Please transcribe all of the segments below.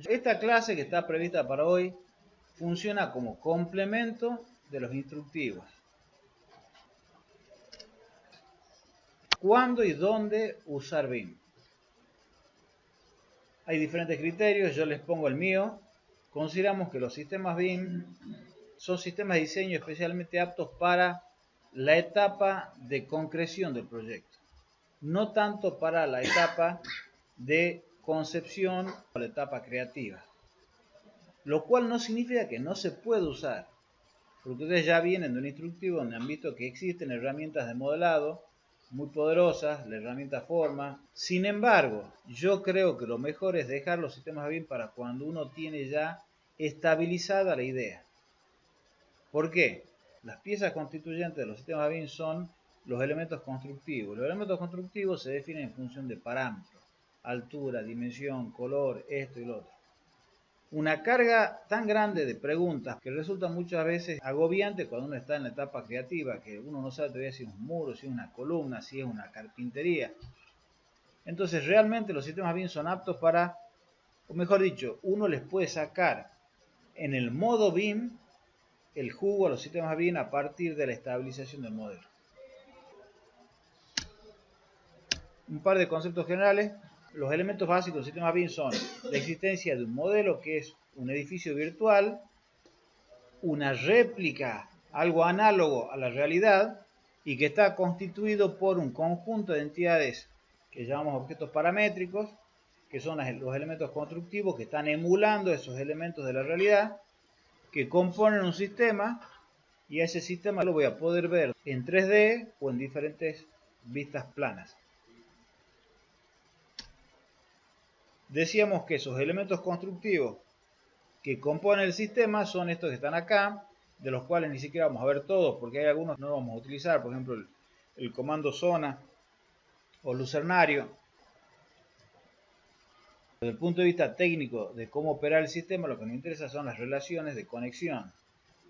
Esta clase que está prevista para hoy funciona como complemento de los instructivos. ¿Cuándo y dónde usar BIM? Hay diferentes criterios, yo les pongo el mío. Consideramos que los sistemas BIM son sistemas de diseño especialmente aptos para la etapa de concreción del proyecto, no tanto para la etapa de concepción o la etapa creativa. Lo cual no significa que no se puede usar, porque ustedes ya vienen de un instructivo donde han visto que existen herramientas de modelado muy poderosas, la herramienta Forma. Sin embargo, yo creo que lo mejor es dejar los sistemas BIM para cuando uno tiene ya estabilizada la idea. ¿Por qué? Las piezas constituyentes de los sistemas BIM son los elementos constructivos. Los elementos constructivos se definen en función de parámetros: altura, dimensión, color, esto y lo otro. Una carga tan grande de preguntas que resulta muchas veces agobiante cuando uno está en la etapa creativa, que uno no sabe todavía si es un muro, si es una columna, si es una carpintería. Entonces realmente los sistemas BIM son aptos para, o mejor dicho, uno les puede sacar en el modo BIM el jugo a los sistemas BIM a partir de la estabilización del modelo. Un par de conceptos generales. Los elementos básicos del sistema BIM son la existencia de un modelo que es un edificio virtual, una réplica, algo análogo a la realidad, y que está constituido por un conjunto de entidades que llamamos objetos paramétricos, que son los elementos constructivos que están emulando esos elementos de la realidad, que componen un sistema, y a ese sistema lo voy a poder ver en 3D o en diferentes vistas planas. Decíamos que esos elementos constructivos que componen el sistema son estos que están acá, de los cuales ni siquiera vamos a ver todos, porque hay algunos que no vamos a utilizar, por ejemplo el comando zona o lucernario. Desde el punto de vista técnico de cómo operar el sistema, lo que nos interesa son las relaciones de conexión,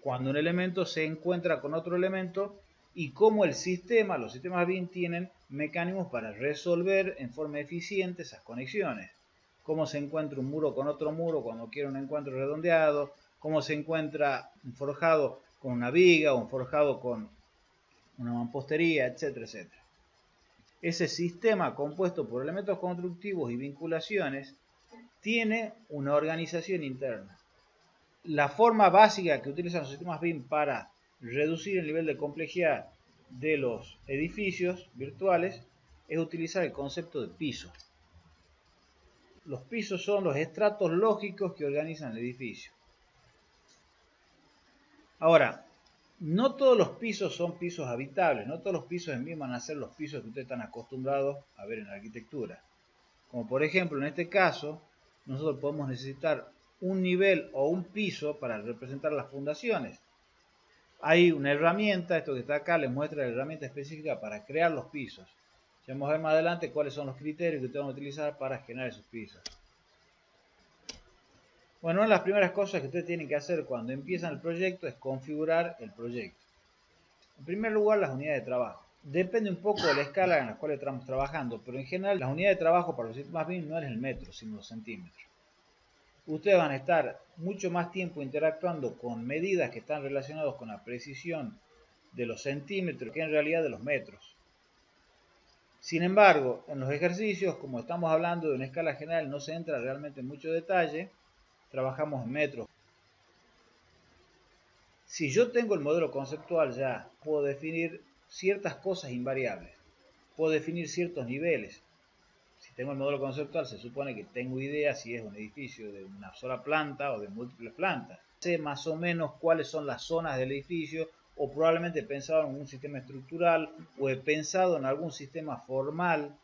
cuando un elemento se encuentra con otro elemento, y cómo el sistema, los sistemas BIM tienen mecanismos para resolver en forma eficiente esas conexiones. Cómo se encuentra un muro con otro muro cuando quiere un encuentro redondeado, cómo se encuentra un forjado con una viga o un forjado con una mampostería, etcétera, etcétera. Ese sistema compuesto por elementos constructivos y vinculaciones tiene una organización interna. La forma básica que utilizan los sistemas BIM para reducir el nivel de complejidad de los edificios virtuales es utilizar el concepto de piso. Los pisos son los estratos lógicos que organizan el edificio. Ahora, no todos los pisos son pisos habitables, no todos los pisos en BIM van a ser los pisos que ustedes están acostumbrados a ver en la arquitectura. Como por ejemplo, en este caso, nosotros podemos necesitar un nivel o un piso para representar las fundaciones. Hay una herramienta, esto que está acá les muestra la herramienta específica para crear los pisos. Ya vamos a ver más adelante cuáles son los criterios que ustedes van a utilizar para generar esos pisos. Bueno, una de las primeras cosas que ustedes tienen que hacer cuando empiezan el proyecto es configurar el proyecto. En primer lugar, las unidades de trabajo. Depende un poco de la escala en la cual estamos trabajando, pero en general las unidades de trabajo para los sistemas BIM no es el metro, sino los centímetros. Ustedes van a estar mucho más tiempo interactuando con medidas que están relacionadas con la precisión de los centímetros que en realidad de los metros. Sin embargo, en los ejercicios, como estamos hablando de una escala general, no se entra realmente en mucho detalle, trabajamos en metros. Si yo tengo el modelo conceptual ya, puedo definir ciertas cosas invariables, puedo definir ciertos niveles. Si tengo el modelo conceptual, se supone que tengo idea si es un edificio de una sola planta o de múltiples plantas. Sé más o menos cuáles son las zonas del edificio, o probablemente he pensado en un sistema estructural, o he pensado en algún sistema formal,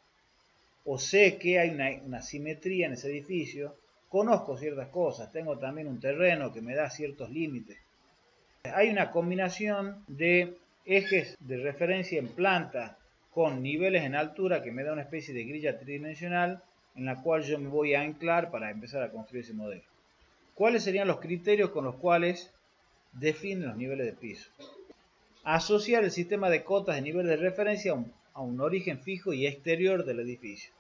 o sé que hay una simetría en ese edificio. Conozco ciertas cosas, tengo también un terreno que me da ciertos límites. Hay una combinación de ejes de referencia en planta con niveles en altura que me da una especie de grilla tridimensional en la cual yo me voy a anclar para empezar a construir ese modelo. ¿Cuáles serían los criterios con los cuales definen los niveles de piso? Asociar el sistema de cotas de nivel de referencia a un origen fijo y exterior del edificio.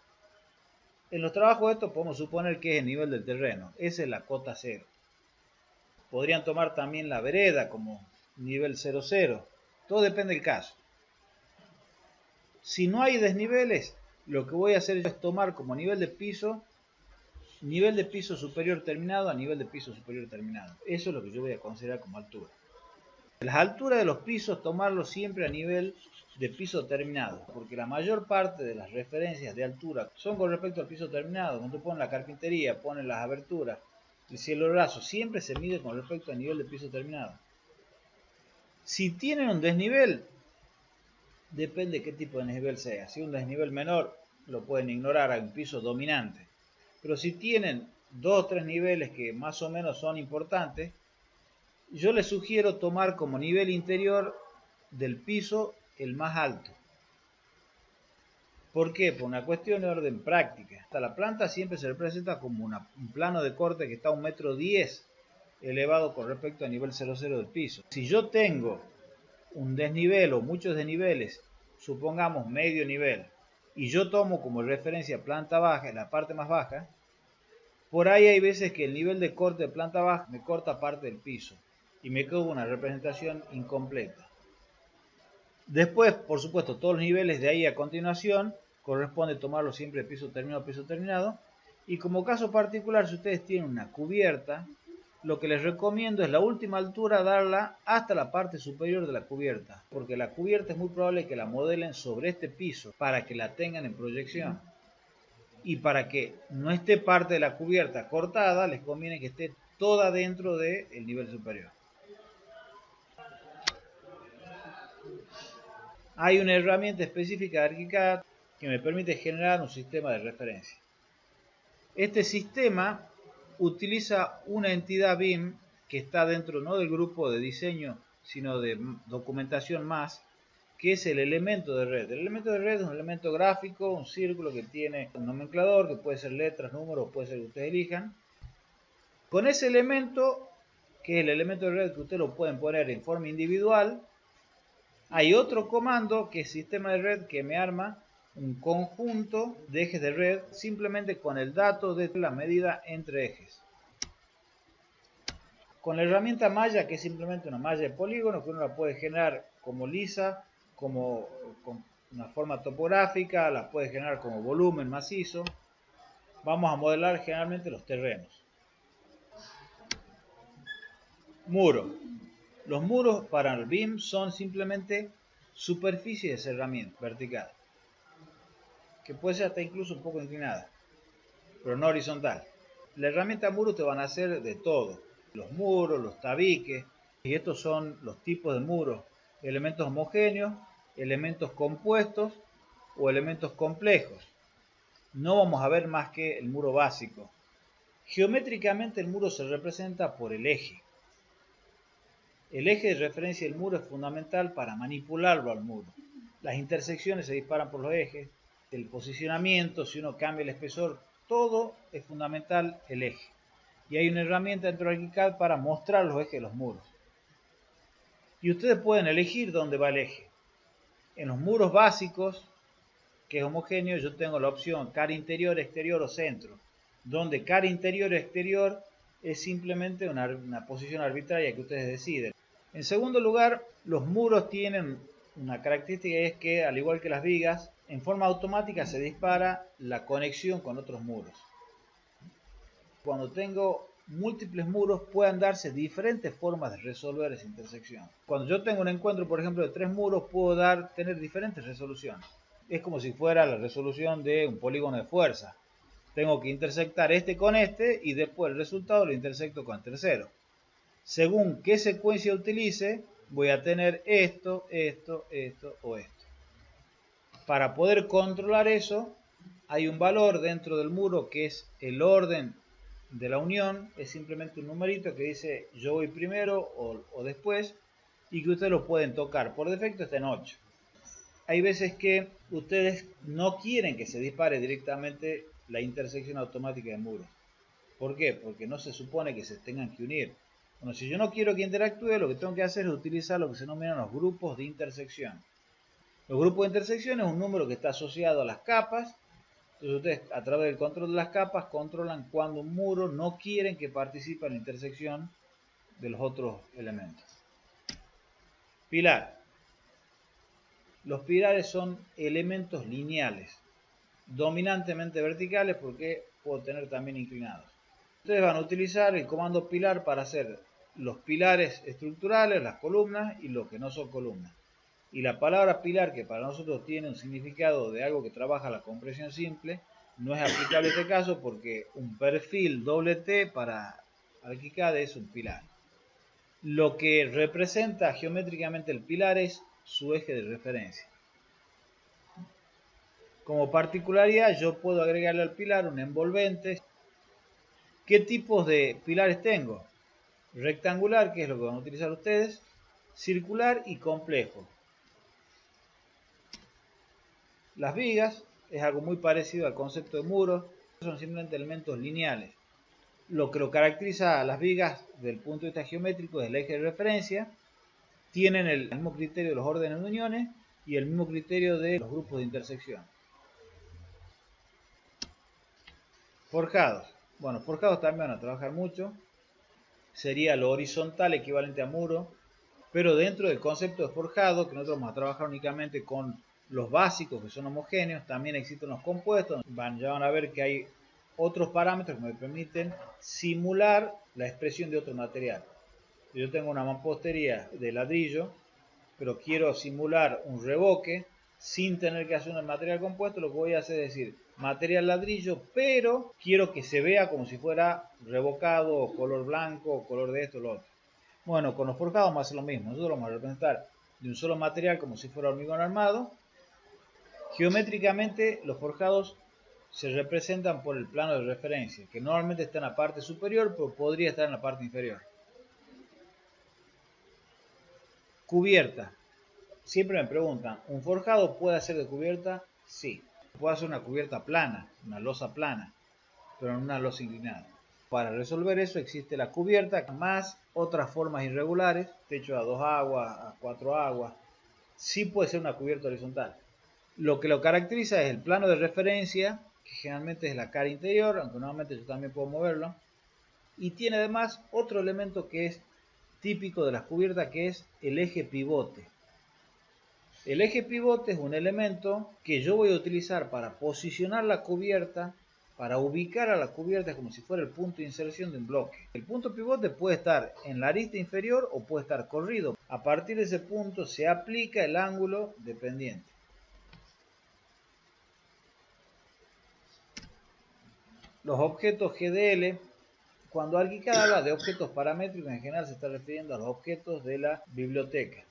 En los trabajos estos podemos suponer que es el nivel del terreno. Esa es la cota cero. Podrían tomar también la vereda como nivel 00. Todo depende del caso. Si no hay desniveles, lo que voy a hacer es tomar como nivel de piso superior terminado a nivel de piso superior terminado. Eso es lo que yo voy a considerar como altura. Las alturas de los pisos, tomarlo siempre a nivel de piso terminado, porque la mayor parte de las referencias de altura son con respecto al piso terminado. Cuando ponen la carpintería, ponen las aberturas, el cielo raso, siempre se mide con respecto al nivel de piso terminado. Si tienen un desnivel, depende de qué tipo de desnivel sea. Si un desnivel menor, lo pueden ignorar, hay un piso dominante. Pero si tienen 2 o 3 niveles que más o menos son importantes, yo les sugiero tomar como nivel interior del piso el más alto. ¿Por qué? Por una cuestión de orden práctica. La planta siempre se representa como un plano de corte que está a 1,10 m elevado con respecto al nivel 00 del piso. Si yo tengo un desnivel o muchos desniveles, supongamos medio nivel, y yo tomo como referencia planta baja, la parte más baja, por ahí hay veces que el nivel de corte de planta baja me corta parte del piso y me queda una representación incompleta. Después, por supuesto, todos los niveles de ahí a continuación corresponde tomarlo siempre piso terminado. Y como caso particular, si ustedes tienen una cubierta, lo que les recomiendo es la última altura darla hasta la parte superior de la cubierta, porque la cubierta es muy probable que la modelen sobre este piso para que la tengan en proyección. Y para que no esté parte de la cubierta cortada, les conviene que esté toda dentro del nivel superior. Hay una herramienta específica de ArchiCAD que me permite generar un sistema de referencia. Este sistema utiliza una entidad BIM que está dentro no del grupo de diseño, sino de documentación más, que es el elemento de red. El elemento de red es un elemento gráfico, un círculo que tiene un nomenclador, que puede ser letras, números, puede ser que ustedes elijan. Con ese elemento, que es el elemento de red que ustedes lo pueden poner en forma individual, hay otro comando que es sistema de red que me arma un conjunto de ejes de red simplemente con el dato de la medida entre ejes. Con la herramienta malla, que es simplemente una malla de polígono que uno la puede generar como lisa, como con una forma topográfica, la puede generar como volumen macizo. Vamos a modelar generalmente los terrenos. Muro. Los muros para el BIM son simplemente superficie de cerramiento vertical, que puede ser hasta incluso un poco inclinada, pero no horizontal. La herramienta muro te van a hacer de todo, los muros, los tabiques, y estos son los tipos de muros, elementos homogéneos, elementos compuestos o elementos complejos. No vamos a ver más que el muro básico. Geométricamente el muro se representa por el eje. El eje de referencia del muro es fundamental para manipularlo al muro. Las intersecciones se disparan por los ejes, el posicionamiento, si uno cambia el espesor, todo es fundamental el eje. Y hay una herramienta dentro de ArchiCAD para mostrar los ejes de los muros. Y ustedes pueden elegir dónde va el eje. En los muros básicos, que es homogéneo, yo tengo la opción cara interior, exterior o centro, donde cara interior o exterior es simplemente una posición arbitraria que ustedes deciden. En segundo lugar, los muros tienen una característica, y es que, al igual que las vigas, en forma automática se dispara la conexión con otros muros. Cuando tengo múltiples muros, pueden darse diferentes formas de resolver esa intersección. Cuando yo tengo un encuentro, por ejemplo, de 3 muros, puedo tener diferentes resoluciones. Es como si fuera la resolución de un polígono de fuerza. Tengo que intersectar este con este y después el resultado lo intersecto con el tercero. Según qué secuencia utilice, voy a tener esto, esto, esto o esto. Para poder controlar eso, hay un valor dentro del muro que es el orden de la unión. Es simplemente un numerito que dice yo voy primero o después, y que ustedes lo pueden tocar. Por defecto está en 8. Hay veces que ustedes no quieren que se dispare directamente la intersección automática de muros. ¿Por qué? Porque no se supone que se tengan que unir. Bueno, si yo no quiero que interactúe, lo que tengo que hacer es utilizar lo que se denominan los grupos de intersección. Los grupos de intersección es un número que está asociado a las capas Entonces ustedes a través del control de las capas controlan cuando un muro no quieren que participe en la intersección de los otros elementos. Pilar. Los pilares son elementos lineales, dominantemente verticales porque puedo tener también inclinados. Ustedes van a utilizar el comando pilar para hacer los pilares estructurales, las columnas y lo que no son columnas. Y la palabra pilar, que para nosotros tiene un significado de algo que trabaja la compresión simple, no es aplicable en este caso porque un perfil doble T para ArchiCAD es un pilar. Lo que representa geométricamente el pilar es su eje de referencia. Como particularidad, yo puedo agregarle al pilar un envolvente. ¿Qué tipos de pilares tengo? Rectangular, que es lo que van a utilizar ustedes, circular y complejo. Las vigas es algo muy parecido al concepto de muros, son simplemente elementos lineales. Lo que lo caracteriza a las vigas desde el punto de vista geométrico es el eje de referencia, tienen el mismo criterio de los órdenes de uniones y el mismo criterio de los grupos de intersección. Forjados. Bueno, forjados también van a trabajar mucho. Sería lo horizontal equivalente a muro, pero dentro del concepto de forjado, que nosotros vamos a trabajar únicamente con los básicos que son homogéneos, también existen los compuestos. Ya van a ver que hay otros parámetros que me permiten simular la expresión de otro material. Yo tengo una mampostería de ladrillo, pero quiero simular un revoque sin tener que hacer un material compuesto. Lo que voy a hacer es decir, material ladrillo, pero quiero que se vea como si fuera revocado, o color blanco, o color de esto o lo otro. Bueno, con los forjados vamos a hacer lo mismo. Nosotros vamos a representar de un solo material como si fuera hormigón armado. Geométricamente los forjados se representan por el plano de referencia, que normalmente está en la parte superior, pero podría estar en la parte inferior. Cubierta. Siempre me preguntan, ¿un forjado puede hacer de cubierta? Sí. Puede hacer una cubierta plana, una losa plana, pero no una losa inclinada. Para resolver eso existe la cubierta más otras formas irregulares, techo a 2 aguas, a 4 aguas. Sí puede ser una cubierta horizontal. Lo que lo caracteriza es el plano de referencia, que generalmente es la cara interior, aunque normalmente yo también puedo moverlo. Y tiene además otro elemento que es típico de las cubiertas, que es el eje pivote. El eje pivote es un elemento que yo voy a utilizar para posicionar la cubierta, para ubicar a la cubierta como si fuera el punto de inserción de un bloque. El punto pivote puede estar en la arista inferior o puede estar corrido. A partir de ese punto se aplica el ángulo dependiente. Los objetos GDL, cuando ArchiCAD habla de objetos paramétricos, en general se está refiriendo a los objetos de la biblioteca.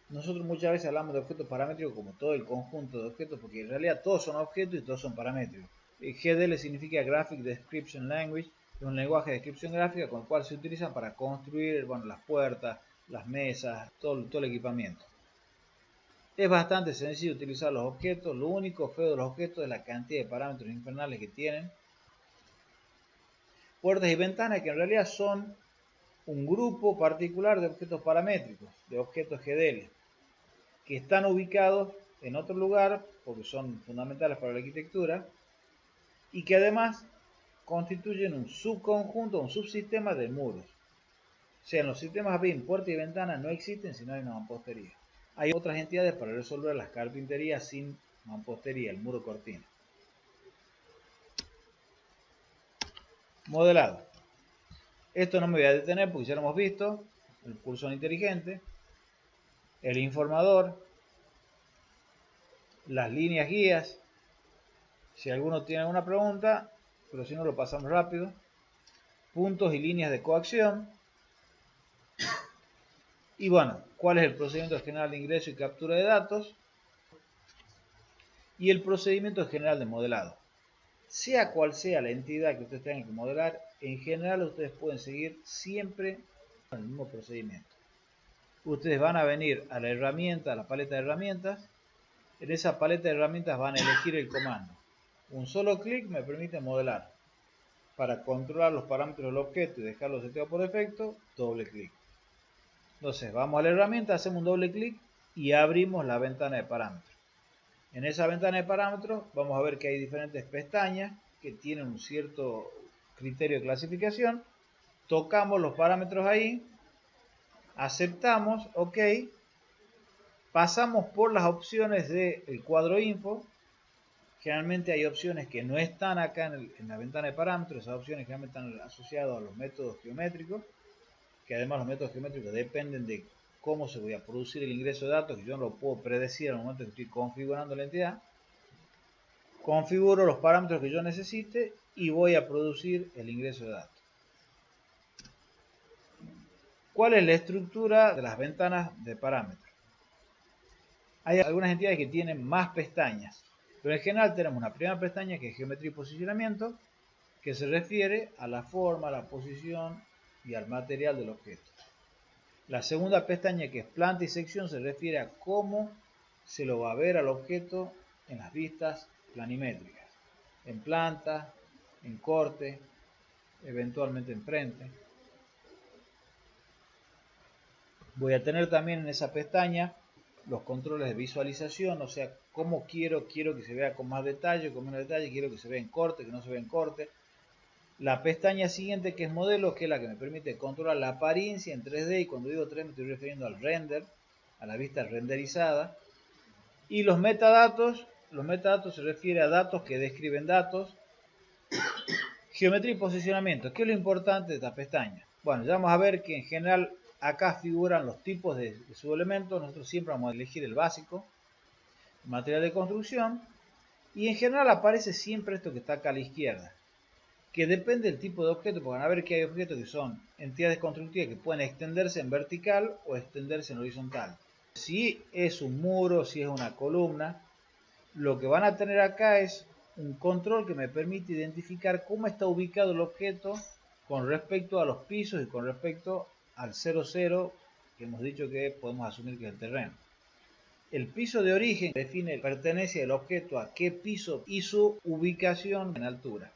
Nosotros muchas veces hablamos de objetos paramétricos como todo el conjunto de objetos, porque en realidad todos son objetos y todos son parámetricos. GDL significa Graphic Description Language, es un lenguaje de descripción gráfica con el cual se utiliza para construir las puertas, las mesas, todo el equipamiento. Es bastante sencillo utilizar los objetos, lo único feo de los objetos es la cantidad de parámetros infernales que tienen. Puertas y ventanas, que en realidad son un grupo particular de objetos paramétricos, de objetos GDL, que están ubicados en otro lugar porque son fundamentales para la arquitectura y que además constituyen un subconjunto, un subsistema de muros. O sea, en los sistemas BIM, puerta y ventana no existen si no hay una mampostería. Hay otras entidades para resolver las carpinterías sin mampostería, el muro cortina. Modelado. Esto no me voy a detener porque ya lo hemos visto. El cursor inteligente, el informador, las líneas guías. Si alguno tiene alguna pregunta, pero si no lo pasamos rápido. Puntos y líneas de coacción. Y bueno, cuál es el procedimiento general de ingreso y captura de datos. Y el procedimiento general de modelado. Sea cual sea la entidad que ustedes tengan que modelar, en general ustedes pueden seguir siempre el mismo procedimiento. Ustedes van a venir a la herramienta, a la paleta de herramientas. En esa paleta de herramientas van a elegir el comando. Un solo clic me permite modelar. Para controlar los parámetros del objeto y dejarlo seteado por defecto, doble clic. Entonces vamos a la herramienta, hacemos un doble clic y abrimos la ventana de parámetros. En esa ventana de parámetros vamos a ver que hay diferentes pestañas que tienen un cierto criterio de clasificación. Tocamos los parámetros ahí, aceptamos, ok, pasamos por las opciones del cuadro info. Generalmente hay opciones que no están acá en la ventana de parámetros. Esas opciones generalmente están asociadas a los métodos geométricos, que además los métodos geométricos dependen de cómo se voy a producir el ingreso de datos, que yo no lo puedo predecir al momento que estoy configurando la entidad. Configuro los parámetros que yo necesite y voy a producir el ingreso de datos. ¿Cuál es la estructura de las ventanas de parámetros? Hay algunas entidades que tienen más pestañas, pero en general tenemos una primera pestaña que es geometría y posicionamiento, que se refiere a la forma, la posición y al material del objeto. La segunda pestaña, que es planta y sección, se refiere a cómo se lo va a ver al objeto en las vistas planimétricas, en planta, en corte, eventualmente en frente. Voy a tener también en esa pestaña los controles de visualización, o sea, cómo quiero que se vea con más detalle, con menos detalle, quiero que se vea en corte, que no se vea en corte. La pestaña siguiente, que es modelos, que es la que me permite controlar la apariencia en 3D, y cuando digo 3D me estoy refiriendo al render, a la vista renderizada. Y los metadatos se refiere a datos que describen datos. Geometría y posicionamiento, ¿qué es lo importante de esta pestaña? Bueno, ya vamos a ver que en general acá figuran los tipos de subelementos. Nosotros siempre vamos a elegir el básico, material de construcción, y en general aparece siempre esto que está acá a la izquierda, que depende del tipo de objeto, porque van a ver que hay objetos que son entidades constructivas que pueden extenderse en vertical o extenderse en horizontal. Si es un muro, si es una columna, lo que van a tener acá es un control que me permite identificar cómo está ubicado el objeto con respecto a los pisos y con respecto al 0,0, que hemos dicho que podemos asumir que es el terreno. El piso de origen define la pertenencia del objeto a qué piso y su ubicación en altura.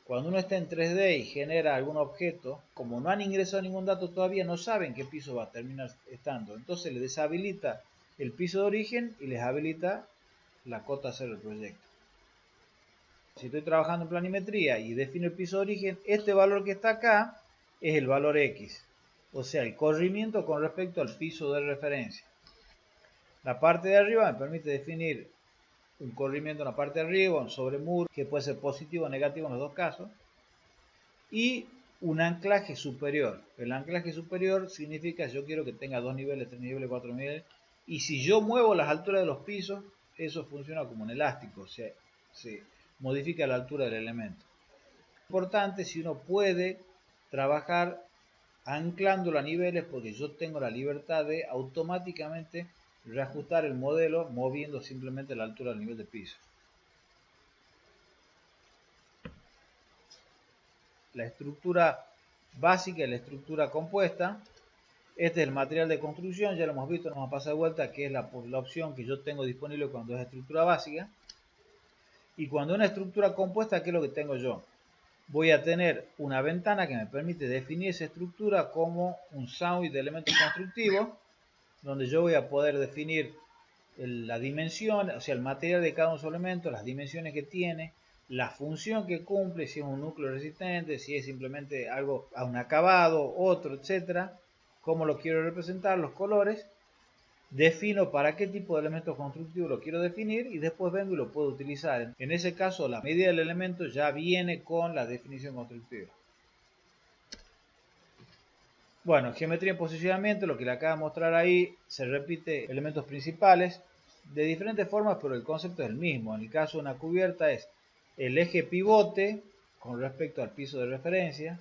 Cuando uno está en 3D y genera algún objeto, como no han ingresado ningún dato todavía, no saben qué piso va a terminar estando. Entonces les deshabilita el piso de origen y les habilita la cota 0 del proyecto. Si estoy trabajando en planimetría y defino el piso de origen, este valor que está acá es el valor X, o sea, el corrimiento con respecto al piso de referencia. La parte de arriba me permite definir un corrimiento en la parte de arriba, un sobremuro, que puede ser positivo o negativo en los dos casos, y un anclaje superior. El anclaje superior significa que yo quiero que tenga 2 niveles, 3 niveles, 4 niveles, y si yo muevo las alturas de los pisos, eso funciona como un elástico, o sea, se modifica la altura del elemento. Importante si uno puede trabajar anclando a niveles, porque yo tengo la libertad de automáticamente reajustar el modelo moviendo simplemente la altura del nivel de piso. La estructura básica y la estructura compuesta. Este es el material de construcción, ya lo hemos visto, no vamos a pasar de vuelta, que es la opción que yo tengo disponible cuando es estructura básica. Y cuando es una estructura compuesta, ¿qué es lo que tengo yo? Voy a tener una ventana que me permite definir esa estructura como un sandwich de elementos constructivos, donde yo voy a poder definir la dimensión, o sea, el material de cada uno de esos elementos, las dimensiones que tiene, la función que cumple, si es un núcleo resistente, si es simplemente algo a un acabado, otro, etcétera, cómo lo quiero representar, los colores, defino para qué tipo de elementos constructivos lo quiero definir y después vengo y lo puedo utilizar. En ese caso, la medida del elemento ya viene con la definición constructiva. Bueno, geometría en posicionamiento, lo que le acabo de mostrar ahí, se repite elementos principales de diferentes formas, pero el concepto es el mismo. En el caso de una cubierta es el eje pivote con respecto al piso de referencia.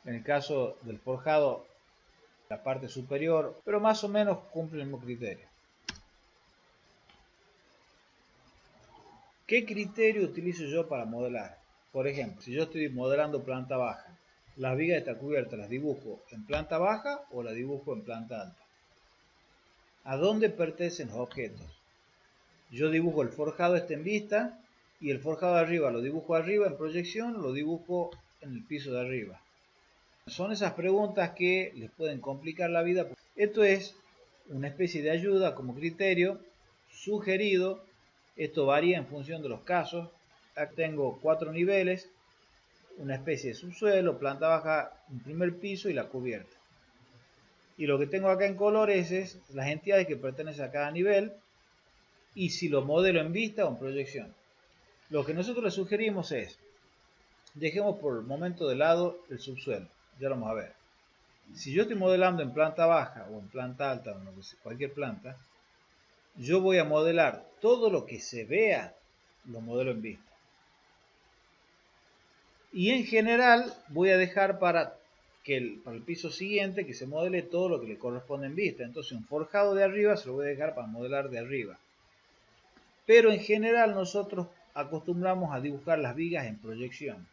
En el caso del forjado, la parte superior, pero más o menos cumple el mismo criterio. ¿Qué criterio utilizo yo para modelar? Por ejemplo, si yo estoy modelando planta baja, las vigas de esta cubierta las dibujo en planta baja o las dibujo en planta alta. ¿A dónde pertenecen los objetos? Yo dibujo el forjado en vista y el forjado de arriba lo dibujo arriba en proyección, lo dibujo en el piso de arriba. Son esas preguntas que les pueden complicar la vida. Esto es una especie de ayuda como criterio sugerido. Esto varía en función de los casos. Acá tengo 4 niveles, una especie de subsuelo, planta baja, un primer piso y la cubierta. Y lo que tengo acá en colores es las entidades que pertenecen a cada nivel y si lo modelo en vista o en proyección. Lo que nosotros le sugerimos es, dejemos por el momento de lado el subsuelo, ya lo vamos a ver. Si yo estoy modelando en planta baja o en planta alta o en cualquier planta, yo voy a modelar todo lo que se vea, lo modelo en vista. Y en general voy a dejar para el piso siguiente que se modele todo lo que le corresponde en vista. Entonces un forjado de arriba se lo voy a dejar para modelar de arriba. Pero en general nosotros acostumbramos a dibujar las vigas en proyección.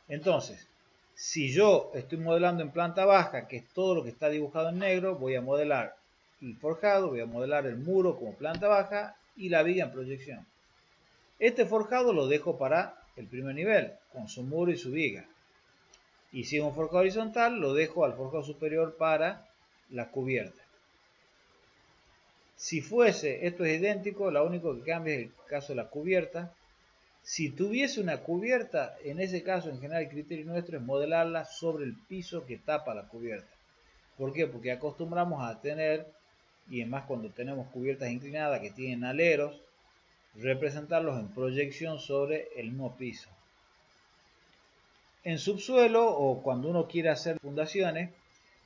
Entonces, si yo estoy modelando en planta baja, que es todo lo que está dibujado en negro, voy a modelar el forjado, voy a modelar el muro como planta baja y la viga en proyección. Este forjado lo dejo para el primer nivel, con su muro y su viga. Y si es un forjado horizontal, lo dejo al forjado superior para la cubierta. Si fuese, esto es idéntico, lo único que cambia es el caso de la cubierta. Si tuviese una cubierta, en ese caso, en general, el criterio nuestro es modelarla sobre el piso que tapa la cubierta. ¿Por qué? Porque acostumbramos a tener, y además cuando tenemos cubiertas inclinadas que tienen aleros, representarlos en proyección sobre el mismo piso. En subsuelo o cuando uno quiere hacer fundaciones,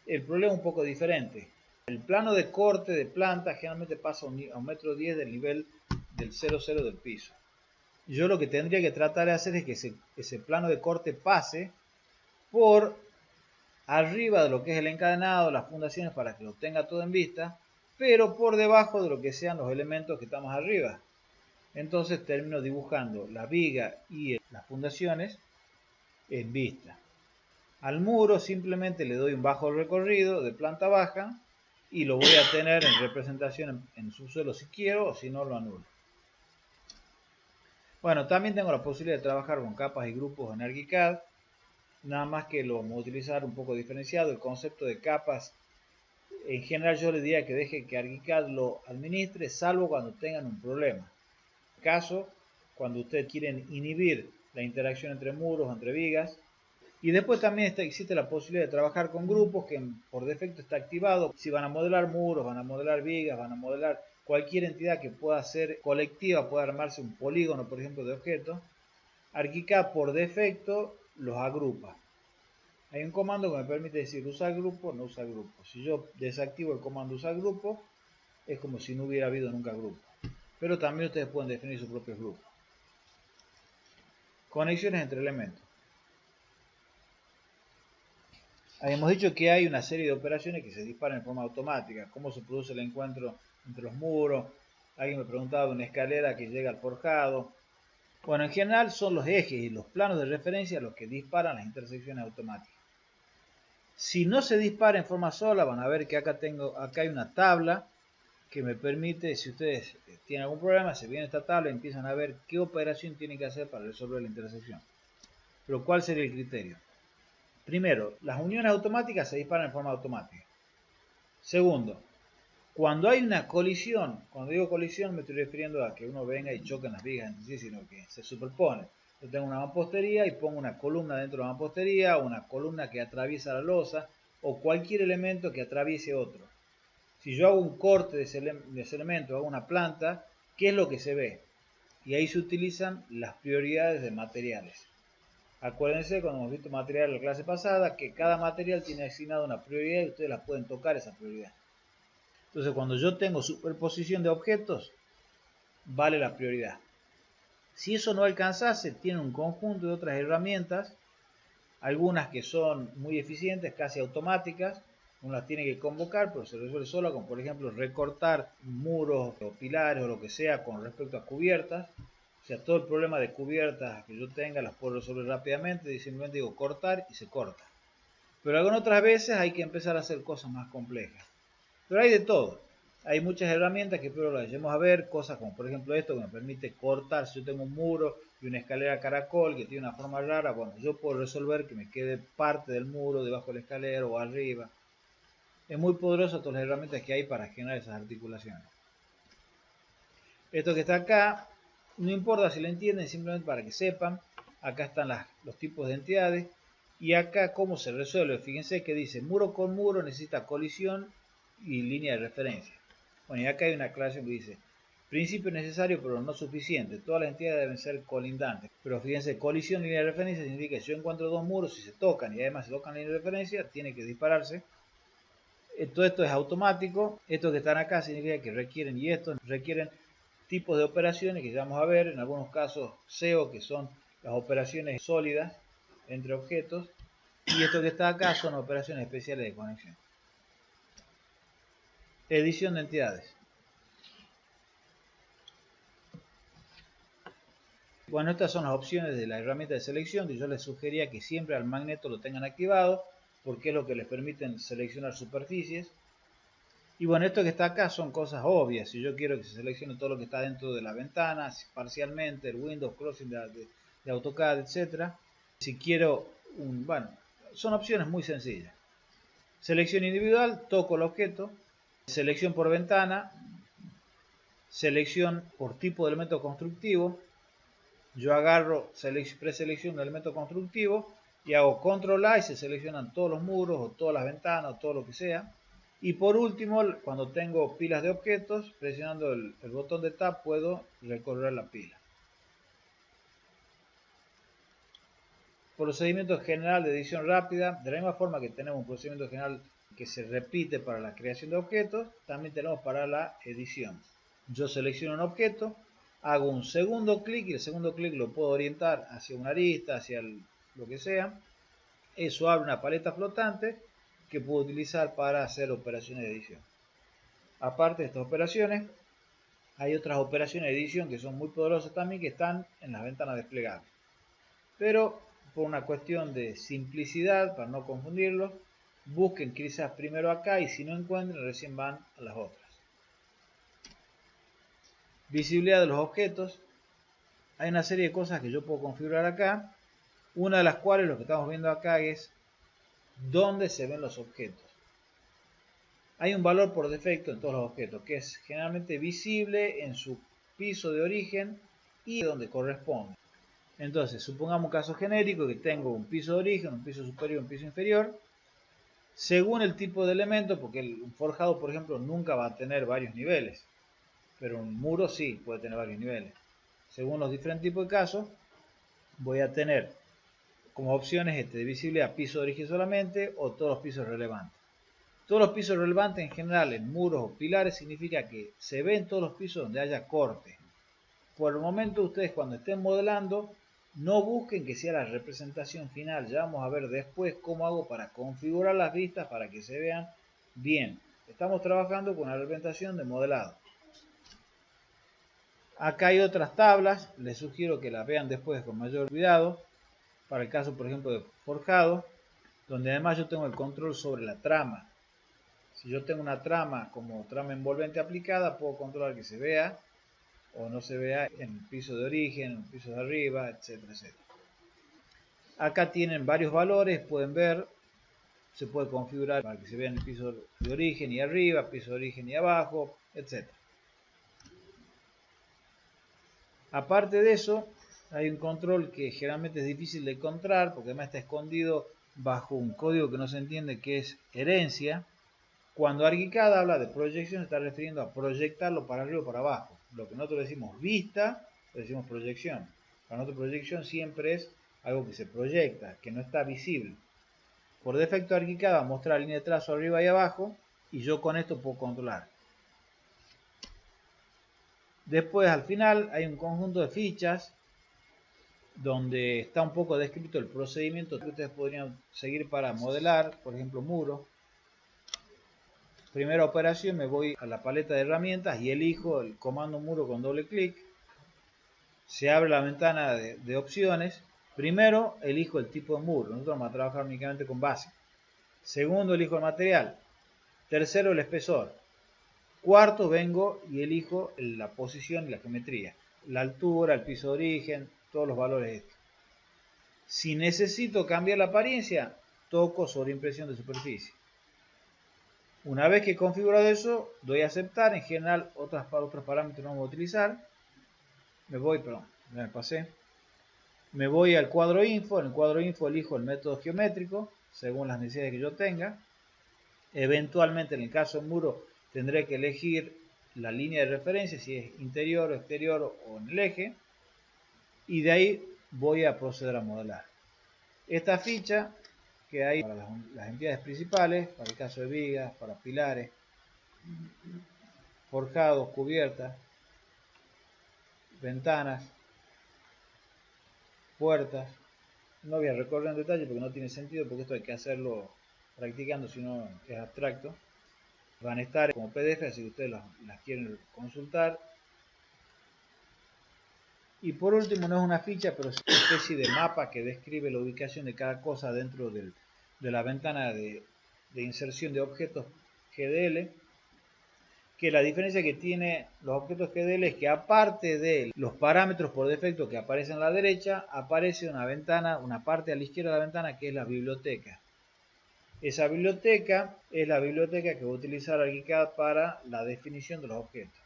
el problema es un poco diferente. El plano de corte de planta generalmente pasa a 1,10 m del nivel del 0,0 del piso. Yo lo que tendría que tratar de hacer es que ese plano de corte pase por arriba de lo que es el encadenado, las fundaciones para que lo tenga todo en vista, pero por debajo de lo que sean los elementos que estamos arriba. Entonces termino dibujando la viga y las fundaciones en vista. Al muro simplemente le doy un bajo recorrido de planta baja y lo voy a tener en representación en subsuelo si quiero o si no lo anulo. Bueno, también tengo la posibilidad de trabajar con capas y grupos en ArchiCAD, nada más que lo vamos a utilizar un poco diferenciado. El concepto de capas, en general yo les diría que deje que ArchiCAD lo administre, salvo cuando tengan un problema. En este caso, cuando ustedes quieren inhibir la interacción entre muros, entre vigas. Y después también existe la posibilidad de trabajar con grupos que por defecto está activado. Si van a modelar muros, van a modelar vigas, van a modelar cualquier entidad que pueda ser colectiva, pueda armarse un polígono, por ejemplo, de objetos, ArchiCAD por defecto los agrupa. Hay un comando que me permite decir usar grupo, no usar grupo. Si yo desactivo el comando usar grupo, es como si no hubiera habido nunca grupo. Pero también ustedes pueden definir sus propios grupos. Conexiones entre elementos. Habíamos dicho que hay una serie de operaciones que se disparan en forma automática. ¿Cómo se produce el encuentro entre los muros? Alguien me preguntaba de una escalera que llega al forjado. Bueno, en general son los ejes y los planos de referencia los que disparan las intersecciones automáticas. Si no se dispara en forma sola, van a ver que acá hay una tabla que me permite, si ustedes tienen algún problema, se viene esta tabla y empiezan a ver qué operación tienen que hacer para resolver la intersección. Pero ¿cuál sería el criterio? Primero, las uniones automáticas se disparan en forma automática. Segundo, cuando hay una colisión, cuando digo colisión me estoy refiriendo a que uno venga y choque en las vigas entre sí, sino que se superpone. Yo tengo una mampostería y pongo una columna dentro de la mampostería, o una columna que atraviesa la losa, o cualquier elemento que atraviese otro. Si yo hago un corte de ese elemento, hago una planta, ¿qué es lo que se ve? Y ahí se utilizan las prioridades de materiales. Acuérdense cuando hemos visto material en la clase pasada que cada material tiene asignada una prioridad y ustedes la pueden tocar esa prioridad. Entonces cuando yo tengo superposición de objetos, vale la prioridad. Si eso no alcanzase, tiene un conjunto de otras herramientas, algunas que son muy eficientes, casi automáticas, uno las tiene que convocar, pero se resuelve sola, como por ejemplo recortar muros o pilares o lo que sea con respecto a cubiertas. O sea, todo el problema de cubiertas que yo tenga las puedo resolver rápidamente, y simplemente digo cortar y se corta. Pero algunas otras veces hay que empezar a hacer cosas más complejas. Pero hay de todo. Hay muchas herramientas que espero las llevemos a ver, cosas como por ejemplo esto que me permite cortar. Si yo tengo un muro y una escalera caracol que tiene una forma rara, bueno, yo puedo resolver que me quede parte del muro debajo de la escalera o arriba. Es muy poderosa todas las herramientas que hay para generar esas articulaciones. Esto que está acá, no importa si lo entienden, simplemente para que sepan. Acá están los tipos de entidades. Y acá cómo se resuelve. Fíjense que dice muro con muro necesita colisión y línea de referencia. Bueno, y acá hay una aclaración que dice principio necesario pero no suficiente. Todas las entidades deben ser colindantes. Pero fíjense, colisión y línea de referencia significa que si yo encuentro dos muros y se tocan y además se tocan línea de referencia, tiene que dispararse. Todo esto es automático. Estos que están acá significa que requieren, y estos requieren tipos de operaciones que ya vamos a ver, en algunos casos SEO, que son las operaciones sólidas entre objetos, y esto que está acá son operaciones especiales de conexión. Edición de entidades. Bueno, estas son las opciones de la herramienta de selección, que yo les sugería que siempre al magneto lo tengan activado, porque es lo que les permite seleccionar superficies. Y bueno, esto que está acá son cosas obvias. Si yo quiero que se seleccione todo lo que está dentro de la ventana, parcialmente, el Windows Crossing de AutoCAD, etc. Si quiero, bueno, son opciones muy sencillas. Selección individual, toco el objeto. Selección por ventana. Selección por tipo de elemento constructivo. Yo agarro preselección de elemento constructivo y hago control A y se seleccionan todos los muros o todas las ventanas o todo lo que sea. Y por último, cuando tengo pilas de objetos, presionando el botón de Tab puedo recorrer la pila. Procedimiento general de edición rápida. De la misma forma que tenemos un procedimiento general que se repite para la creación de objetos, también tenemos para la edición. Yo selecciono un objeto, hago un segundo clic y el segundo clic lo puedo orientar hacia una arista, hacia lo que sea. Eso abre una paleta flotante que puedo utilizar para hacer operaciones de edición. Aparte de estas operaciones, hay otras operaciones de edición que son muy poderosas también, que están en las ventanas desplegables. Pero por una cuestión de simplicidad, para no confundirlos, busquen quizás primero acá y si no encuentran recién van a las otras. Visibilidad de los objetos. Hay una serie de cosas que yo puedo configurar acá. Una de las cuales lo que estamos viendo acá es dónde se ven los objetos. Hay un valor por defecto en todos los objetos que es generalmente visible en su piso de origen y donde corresponde. Entonces, supongamos un caso genérico que tengo un piso de origen, un piso superior, un piso inferior. Según el tipo de elemento, porque un forjado, por ejemplo, nunca va a tener varios niveles, pero un muro sí puede tener varios niveles. Según los diferentes tipos de casos, voy a tener como opciones de visibilidad piso de origen solamente o todos los pisos relevantes. Todos los pisos relevantes en general en muros o pilares significa que se ven todos los pisos donde haya corte. Por el momento ustedes cuando estén modelando no busquen que sea la representación final. Ya vamos a ver después cómo hago para configurar las vistas para que se vean bien. Estamos trabajando con la representación de modelado. Acá hay otras tablas. Les sugiero que las vean después con mayor cuidado. Para el caso por ejemplo de forjado, donde además yo tengo el control sobre la trama. Si yo tengo una trama como trama envolvente aplicada, puedo controlar que se vea o no se vea en el piso de origen, en el piso de arriba, etcétera, etcétera. Acá tienen varios valores, pueden ver, se puede configurar para que se vea en el piso de origen y arriba, piso de origen y abajo, etcétera. Aparte de eso, hay un control que generalmente es difícil de encontrar porque además está escondido bajo un código que no se entiende, que es herencia. Cuando ArchiCAD habla de proyección, se está refiriendo a proyectarlo para arriba o para abajo. Lo que nosotros decimos vista, lo decimos proyección. Para nosotros proyección siempre es algo que se proyecta, que no está visible. Por defecto ArchiCAD va a mostrar la línea de trazo arriba y abajo, y yo con esto puedo controlar. Después al final hay un conjunto de fichas donde está un poco descrito el procedimiento que ustedes podrían seguir para modelar, por ejemplo, muro. Primera operación, me voy a la paleta de herramientas y elijo el comando muro con doble clic. Se abre la ventana de opciones. Primero, elijo el tipo de muro. Nosotros vamos a trabajar únicamente con base. Segundo, elijo el material. Tercero, el espesor. Cuarto, vengo y elijo la posición y la geometría. La altura, el piso de origen, todos los valores estos. Si necesito cambiar la apariencia, toco sobre impresión de superficie. Una vez que he configurado eso, doy a aceptar. En general, otros parámetros no vamos a utilizar. Me voy al cuadro info. En el cuadro info elijo el método geométrico según las necesidades que yo tenga. Eventualmente, en el caso muro, tendré que elegir la línea de referencia, si es interior o exterior o en el eje. Y de ahí voy a proceder a modelar. Esta ficha que hay para las entidades principales, para el caso de vigas, para pilares, forjados, cubiertas, ventanas, puertas. No voy a recorrer en detalle porque no tiene sentido, porque esto hay que hacerlo practicando, si no es abstracto. Van a estar como PDF, así que ustedes las quieren consultar. Y por último, no es una ficha, pero es una especie de mapa que describe la ubicación de cada cosa dentro de la ventana de inserción de objetos GDL. Que la diferencia que tiene los objetos GDL es que aparte de los parámetros por defecto que aparecen a la derecha, aparece una ventana, una parte a la izquierda de la ventana que es la biblioteca. Esa biblioteca es la biblioteca que va a utilizar ArchiCAD para la definición de los objetos.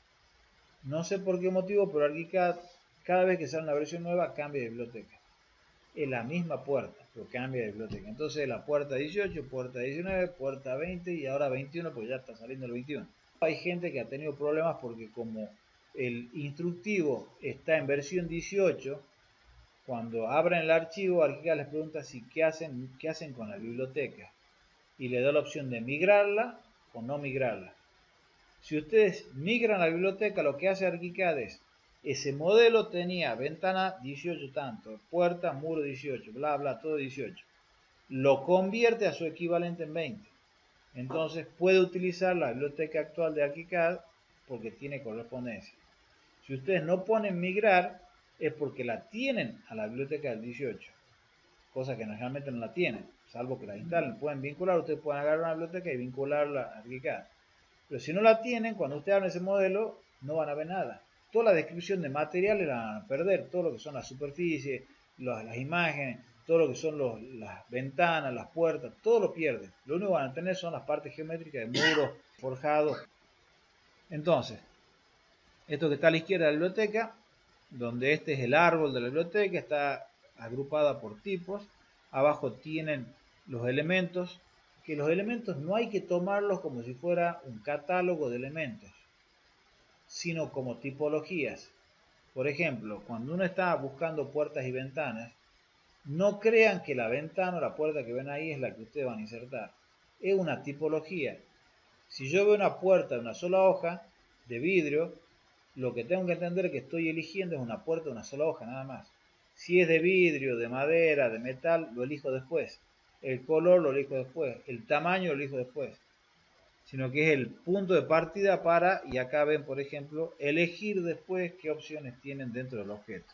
No sé por qué motivo, pero ArchiCAD cada vez que sale una versión nueva cambia de biblioteca. Es la misma puerta, pero cambia de biblioteca. Entonces la puerta 18, puerta 19, puerta 20 y ahora 21 porque ya está saliendo el 21. Hay gente que ha tenido problemas porque como el instructivo está en versión 18, cuando abren el archivo, ArchiCAD les pregunta qué hacen con la biblioteca y le da la opción de migrarla o no migrarla. Si ustedes migran la biblioteca, lo que hace ArchiCAD es, ese modelo tenía ventana 18 tanto, puerta, muro 18, bla bla, todo 18. Lo convierte a su equivalente en 20. Entonces puede utilizar la biblioteca actual de ArchiCAD porque tiene correspondencia. Si ustedes no ponen migrar, es porque la tienen a la biblioteca del 18, cosa que normalmente no la tienen, salvo que la instalen. Pueden vincular, ustedes pueden agarrar una biblioteca y vincularla a ArchiCAD. Pero si no la tienen, cuando ustedes abren ese modelo, no van a ver nada. Toda la descripción de materiales la van a perder, todo lo que son las superficies, las imágenes, todo lo que son las ventanas, las puertas, todo lo pierden. Lo único que van a tener son las partes geométricas de muros, forjados. Entonces, esto que está a la izquierda de la biblioteca, donde este es el árbol de la biblioteca, está agrupada por tipos. Abajo tienen los elementos, que los elementos no hay que tomarlos como si fuera un catálogo de elementos, sino como tipologías. Por ejemplo, cuando uno está buscando puertas y ventanas, no crean que la ventana o la puerta que ven ahí es la que ustedes van a insertar. Es una tipología. Si yo veo una puerta de una sola hoja de vidrio, lo que tengo que entender es que estoy eligiendo es una puerta de una sola hoja, nada más. Si es de vidrio, de madera, de metal, lo elijo después. El color lo elijo después. El tamaño lo elijo después. Sino que es el punto de partida para, y acá ven por ejemplo, elegir después qué opciones tienen dentro del objeto.